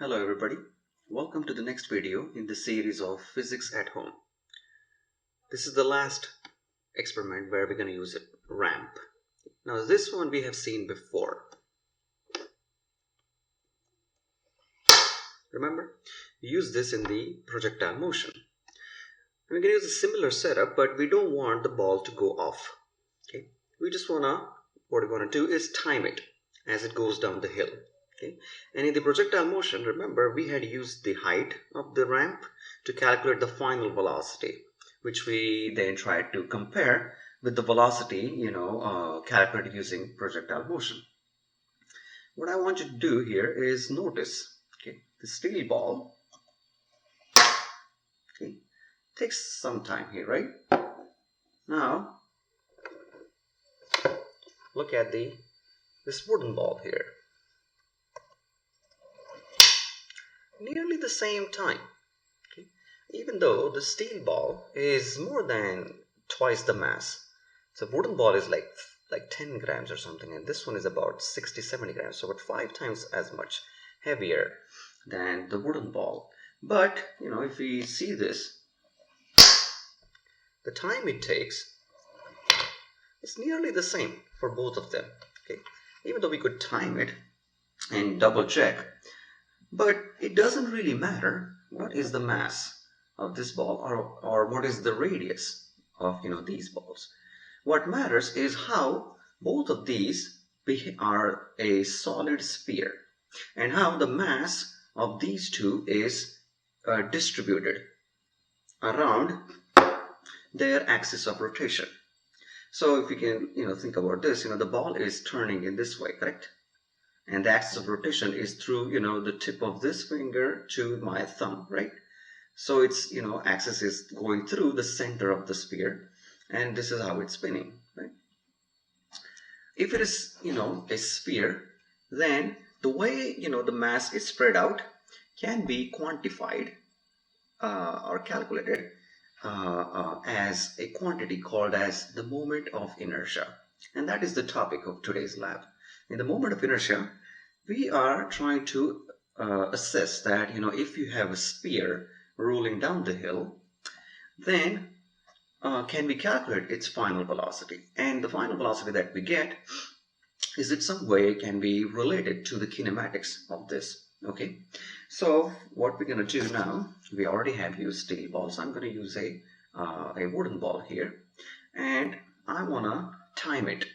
Hello everybody, welcome to the next video in the series of Physics at Home. This is the last experiment where we're going to use a ramp. Now this one we have seen before. Remember, we use this in the projectile motion. We're going to use a similar setup, but we don't want the ball to go off. Okay, we just what we want to do is time it as it goes down the hill. Okay. And in the projectile motion, remember, we had used the height of the ramp to calculate the final velocity, which we then tried to compare with the velocity, calculated using projectile motion. What I want you to do here is notice, okay, the steel ball, okay, takes some time here, right? Now, look at this wooden ball here. Nearly the same time, okay? Even though the steel ball is more than twice the mass. So wooden ball is like 10 grams or something, and this one is about 60-70 grams, so about 5 times as much heavier than the wooden ball. But if we see this, the time it takes is nearly the same for both of them. Okay, even though we could time it and double check, but it doesn't really matter what is the mass of this ball or what is the radius of these balls. What matters is how both of these are a solid sphere and how the mass of these two is distributed around their axis of rotation. So if you can think about this, the ball is turning in this way, correct? And the axis of rotation is through the tip of this finger to my thumb, right? So its axis is going through the center of the sphere, and this is how it's spinning, right? If it is a sphere, then the way the mass is spread out can be quantified or calculated as a quantity called as the moment of inertia, and that is the topic of today's lab. In the moment of inertia, we are trying to assess that if you have a sphere rolling down the hill, then can we calculate its final velocity? And the final velocity that we get, is it some way can be related to the kinematics of this? Okay, so what we're going to do now, we already have used steel balls. I'm going to use a wooden ball here, and I want to time it.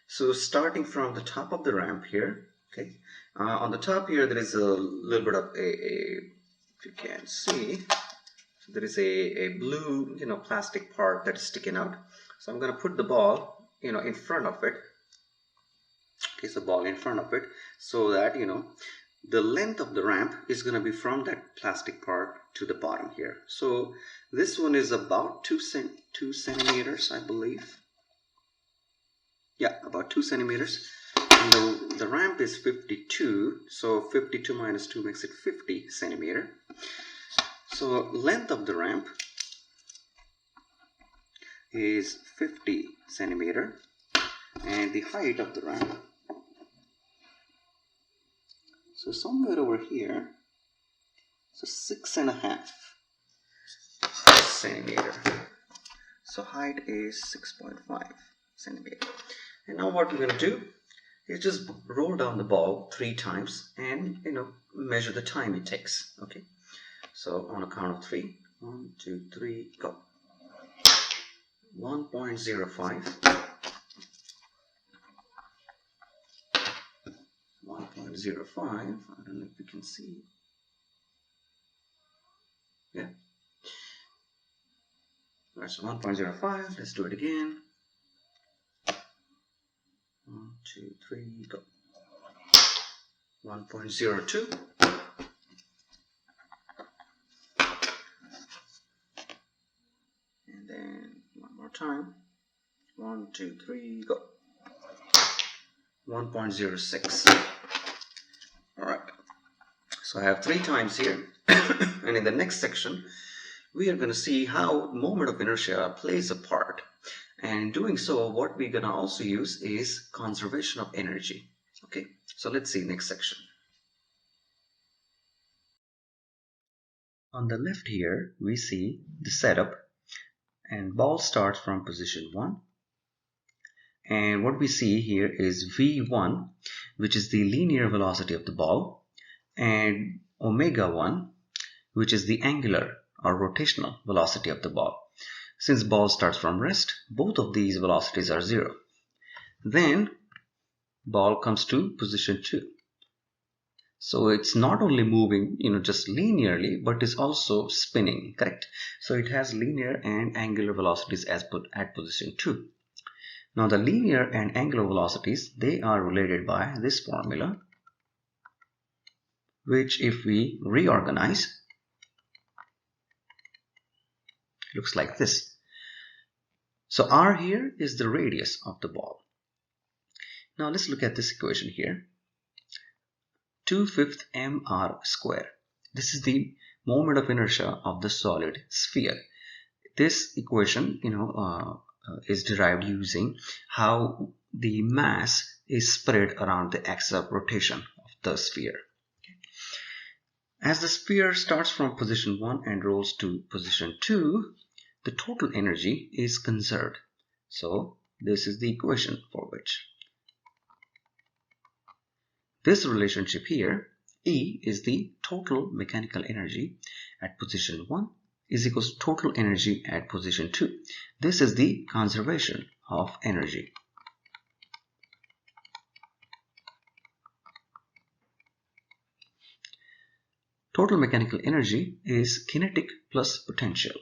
So starting from the top of the ramp here, okay, on the top here there is a little bit of if you can see, there is a blue plastic part that is sticking out. So I'm going to put the ball in front of it. Okay, so ball in front of it, so that the length of the ramp is going to be from that plastic part to the bottom here. So this one is about 2 centimeters, I believe. Yeah, about 2 centimeters. And the ramp is 52, so 52 minus 2 makes it 50 centimeter. So length of the ramp is 50 centimeter, and the height of the ramp, so somewhere over here, so 6.5 centimeter. So height is 6.5 centimeter. And now what we're going to do is just roll down the ball 3 times and measure the time it takes. Okay, so on a count of 3, 1, 2, 3, go. 1.05, 1.05, I don't know if you can see. Yeah, that's 1.05. Let's do it again. 1, 2, 3, go. 1.02. And then one more time. 1, 2, 3, go. 1.06. Alright. So I have 3 times here. And in the next section, we are going to see how moment of inertia plays a part. And in doing so, what we're going to also use is conservation of energy. Okay, so let's see next section. On the left here, we see the setup, and ball starts from position 1. And what we see here is V1, which is the linear velocity of the ball, and omega 1, which is the angular or rotational velocity of the ball. Since ball starts from rest, both of these velocities are 0. Then ball comes to position 2. So it's not only moving, just linearly, but is also spinning, correct? So it has linear and angular velocities as put at position 2. Now the linear and angular velocities, they are related by this formula, which if we reorganize, looks like this. So r here is the radius of the ball. Now let's look at this equation here. 2/5 mr square. This is the moment of inertia of the solid sphere. This equation, is derived using how the mass is spread around the axis of rotation of the sphere. As the sphere starts from position 1 and rolls to position 2, the total energy is conserved. So this is the equation for which this relationship here, E is the total mechanical energy at position 1 is equals to total energy at position 2. This is the conservation of energy. Total mechanical energy is kinetic plus potential.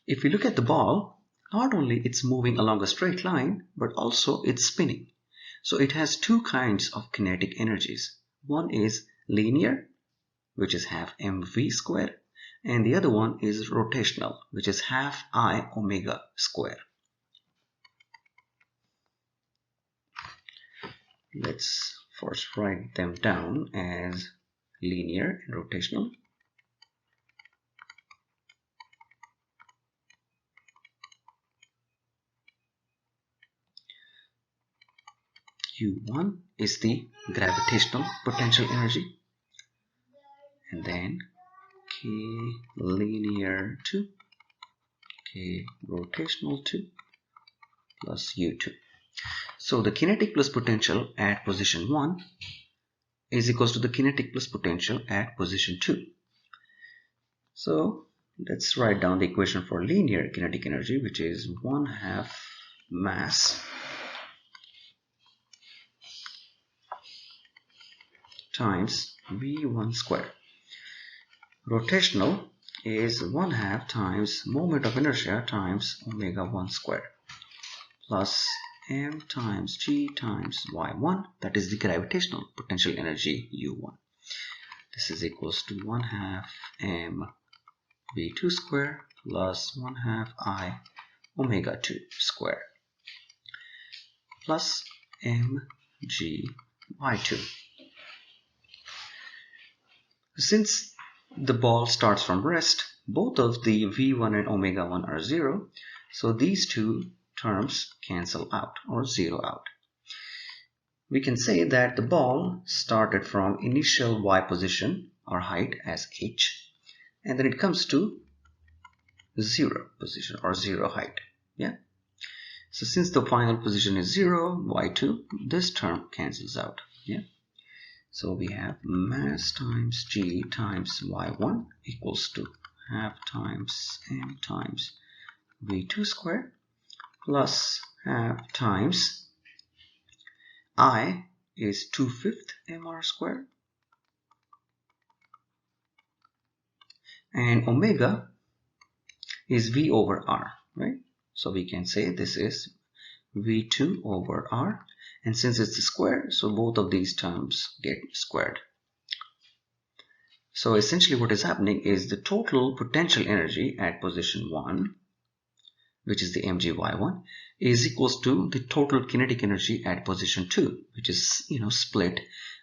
If we look at the ball, not only it's moving along a straight line, but also it's spinning. So it has two kinds of kinetic energies. One is linear, which is half mv square, and the other one is rotational, which is half I omega square. Let's first write them down as linear and rotational. U1 is the gravitational potential energy, and then K linear 2, K rotational 2 plus U2. So the kinetic plus potential at position 1 is equals to the kinetic plus potential at position 2. So let's write down the equation for linear kinetic energy, which is 1/2 mass times V1 square. Rotational is 1/2 times moment of inertia times omega 1 square plus m times g times y1, that is the gravitational potential energy u1. This is equals to 1/2 m v2 square plus 1/2 I omega 2 square plus m g y2. Since the ball starts from rest, both of the v1 and omega 1 are 0, so these two terms cancel out or zero out. We can say that the ball started from initial y position or height as h, and then it comes to 0 position or 0 height. Yeah. So since the final position is 0, y2, this term cancels out. Yeah. So we have mass times g times y1 equals to half times m times v2 square plus half times I is 2/5 mr square, and omega is v over r, right? So we can say this is v2 over r, and since it's a square, so both of these terms get squared. So essentially what is happening is the total potential energy at position 1, which is the mgy1, is equals to the total kinetic energy at position 2, which is split.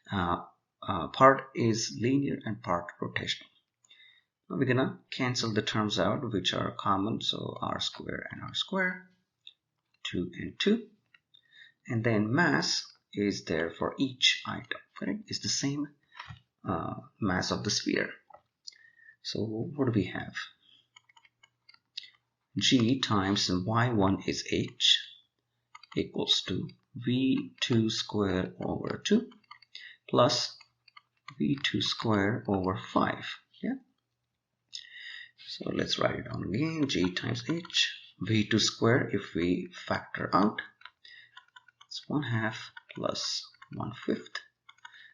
Part is linear and part rotational. Now we're gonna cancel the terms out which are common, so r square and r square, 2 and 2, and then mass is there for each item, correct? It's the same mass of the sphere. So what do we have? G times y1 is h equals to v2 square over 2 plus v2 square over 5. Yeah. So let's write it down again. G times h, v2 square, if we factor out, it's 1/2 plus 1/5.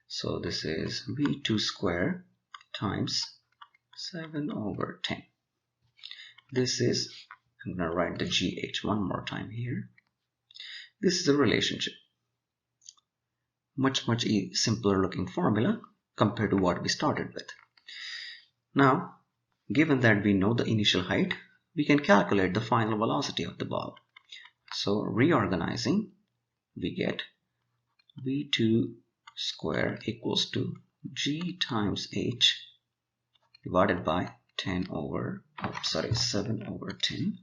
So this is v2 square times 7 over 10. This is, I'm going to write the GH one more time here. This is a relationship. Much simpler looking formula compared to what we started with. Now, given that we know the initial height, we can calculate the final velocity of the ball. So reorganizing, we get v2 square equals to g times h divided by 7 over 10.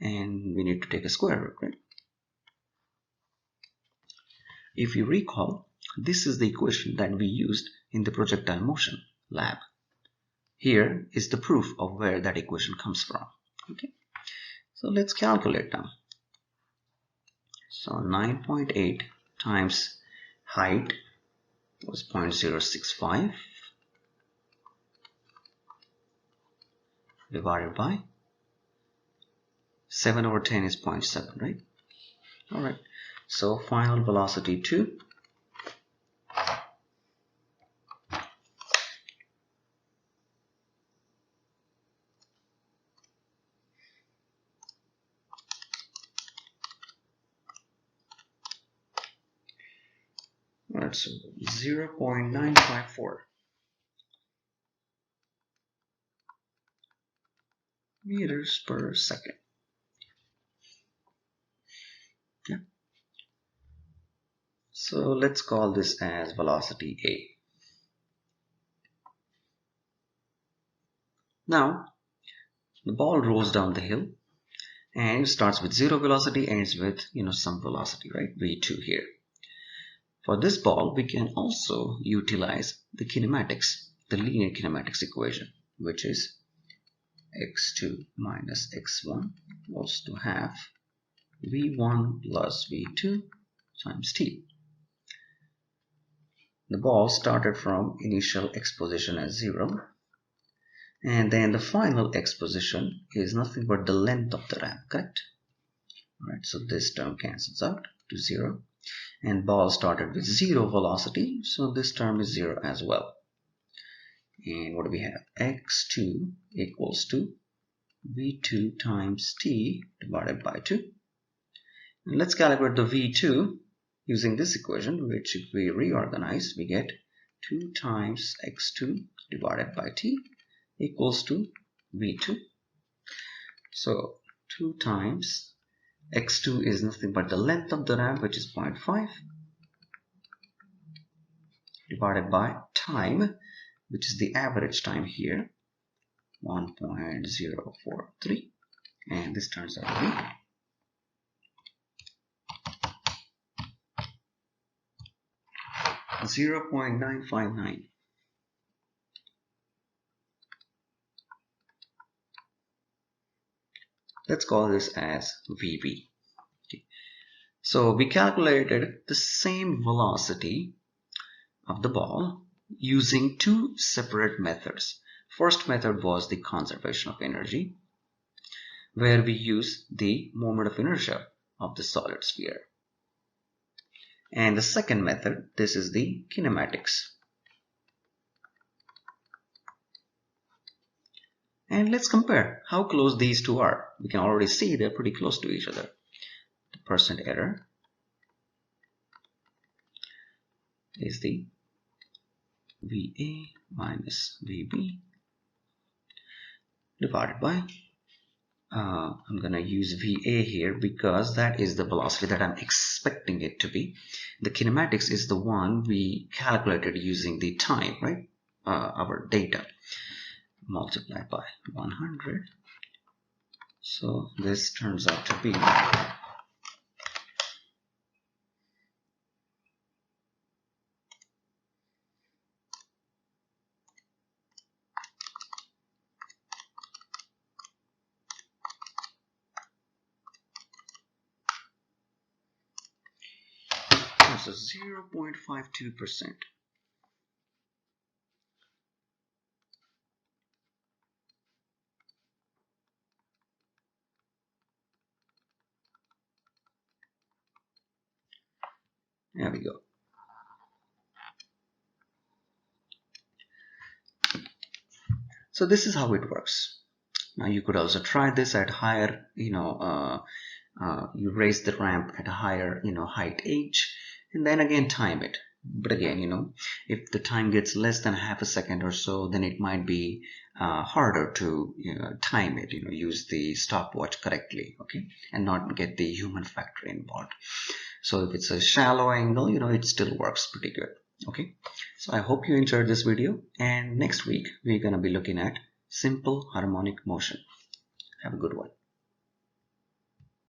And we need to take a square root, right? If you recall, this is the equation that we used in the projectile motion lab. Here is the proof of where that equation comes from. Okay, so let's calculate now. So 9.8 times height was 0.065 divided by 7 over 10 is 0.7, right? All right, so final velocity 2 so 0.954 meters per second. Yeah. So let's call this as velocity A. Now the ball rolls down the hill and it starts with 0 velocity, ends with some velocity, right? v2 here. For this ball, we can also utilize the kinematics, the linear kinematics equation, which is x2 minus x1 equals to half v1 plus v2 times t. The ball started from initial x position as 0, and then the final x position is nothing but the length of the ramp, correct? Alright, so this term cancels out to 0. And ball started with 0 velocity, so this term is 0 as well. And what do we have? x2 equals to v2 times t divided by 2. And let's calculate the v2 using this equation, which if we reorganize, we get 2 times x2 divided by t equals to v2. So 2 times x2 is nothing but the length of the ramp, which is 0.5, divided by time, which is the average time here, 1.043, and this turns out to be 0.959. Let's call this as VB. Okay. So we calculated the same velocity of the ball using two separate methods. First method was the conservation of energy, where we use the moment of inertia of the solid sphere. And the second method, this is the kinematics. And let's compare how close these two are. We can already see they're pretty close to each other. The percent error is the VA minus VB divided by, I'm going to use VA here because that is the velocity that I'm expecting it to be. The kinematics is the one we calculated using the time, right? Our data, multiplied by 100 So this turns out to be 0.52%. There we go. So this is how it works. Now you could also try this at higher, you raise the ramp at a higher, height age, and then again time it. But again, if the time gets less than half a second or so, then it might be harder to time it, use the stopwatch correctly, okay, and not get the human factor involved. So if it's a shallow angle, it still works pretty good. Okay, so I hope you enjoyed this video, and next week we're going to be looking at simple harmonic motion. Have a good one.